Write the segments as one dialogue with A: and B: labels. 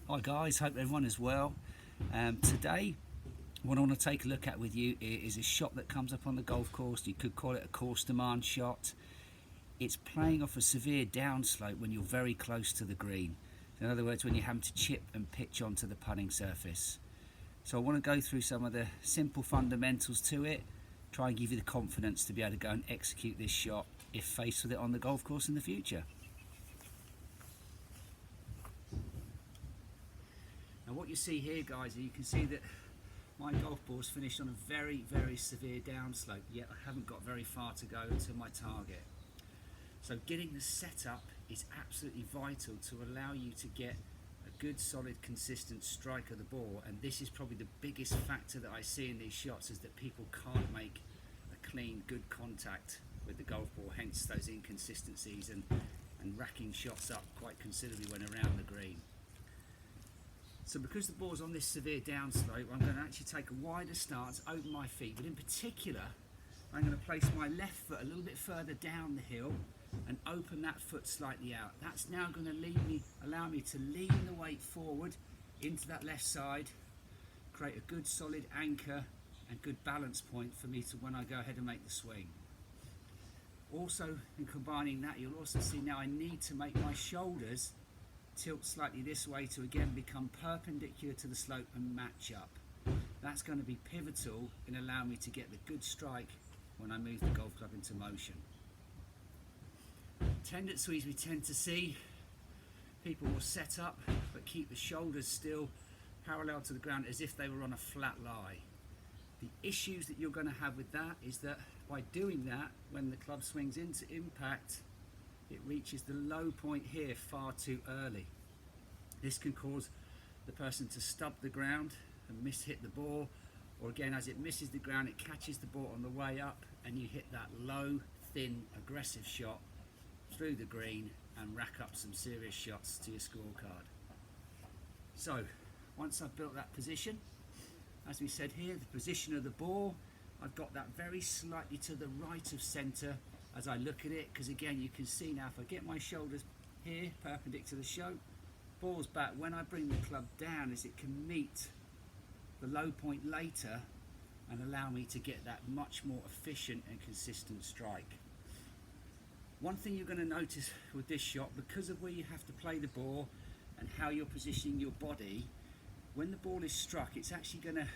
A: Hi guys, hope everyone is well. Today, what I want to take a look at with you is a shot that comes up on the golf course. You could call it a course demand shot. It's playing off a severe downslope when you're very close to the green. In other words, when you're having to chip and pitch onto the putting surface. So I want to go through some of the simple fundamentals to it, try and give you the confidence to be able to go and execute this shot if faced with it on the golf course in the future. Now what you see here, guys, you can see that my golf ball's finished on a very severe downslope, yet I haven't got very far to go to my target. So getting the setup is absolutely vital to allow you to get a good, solid, consistent strike of the ball, and this is probably the biggest factor that I see in these shots, is that people can't make a clean, good contact with the golf ball, hence those inconsistencies and racking shots up quite considerably when around the green. So because the ball's on this severe downslope, I'm going to actually take a wider stance, open my feet, but in particular I'm going to place my left foot a little bit further down the hill and open that foot slightly out. That's now going to allow me to lean the weight forward into that left side, create a good solid anchor and good balance point for me to when I go ahead and make the swing. Also, in combining that, you'll also see now I need to make my shoulders tilt slightly this way to again become perpendicular to the slope and match up. That's going to be pivotal in allowing me to get the good strike when I move the golf club into motion. Tendencies we tend to see, people will set up but keep the shoulders still parallel to the ground as if they were on a flat lie. The issues that you're going to have with that is that by doing that, when the club swings into impact, it reaches the low point here far too early. This can cause the person to stub the ground and miss-hit the ball, or again, as it misses the ground, it catches the ball on the way up and you hit that low, thin, aggressive shot through the green and rack up some serious shots to your scorecard. So, once I've built that position, as we said here, the position of the ball, I've got that very slightly to the right of centre as I look at it, because again you can see now if I get my shoulders here perpendicular to the show, ball's back, when I bring the club down is it can meet the low point later and allow me to get that much more efficient and consistent strike. One thing you're going to notice with this shot, because of where you have to play the ball and how you're positioning your body, when the ball is struck it's actually going to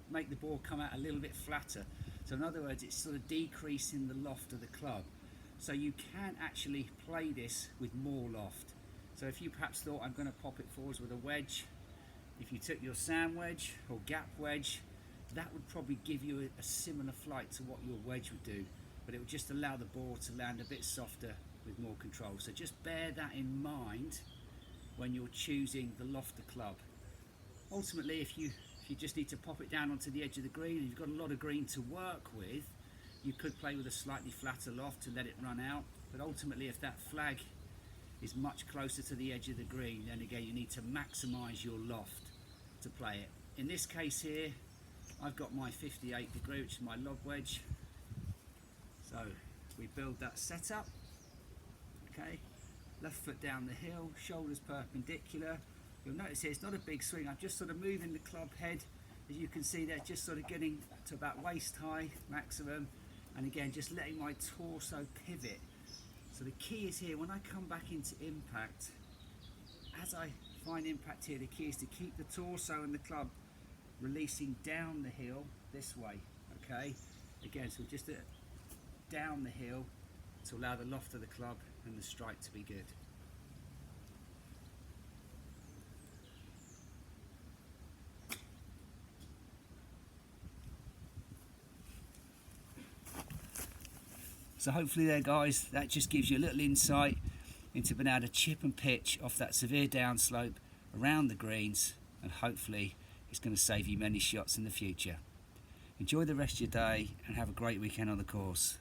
A: make the ball come out a little bit flatter. So in other words, it's sort of decreasing the loft of the club. So you can actually play this with more loft. So if you perhaps thought I'm going to pop it forwards with a wedge, if you took your sand wedge or gap wedge, that would probably give you a similar flight to what your wedge would do, but it would just allow the ball to land a bit softer with more control. So just bear that in mind when you're choosing the loft of the club. Ultimately, if you just need to pop it down onto the edge of the green and you've got a lot of green to work with, you could play with a slightly flatter loft to let it run out. But ultimately, if that flag is much closer to the edge of the green, then again you need to maximise your loft to play it. In this case here, I've got my 58 degree, which is my lob wedge. So we build that setup, okay, left foot down the hill, shoulders perpendicular. You'll notice here it's not a big swing, I'm just sort of moving the club head, as you can see there, just sort of getting to about waist high maximum, and again just letting my torso pivot. So the key is here, when I come back into impact, as I find impact here, the key is to keep the torso and the club releasing down the hill this way, okay? Again, so just down the hill to allow the loft of the club and the strike to be good. So hopefully there guys, that just gives you a little insight into being able to chip and pitch off that severe downslope around the greens, and hopefully it's going to save you many shots in the future. Enjoy the rest of your day and have a great weekend on the course.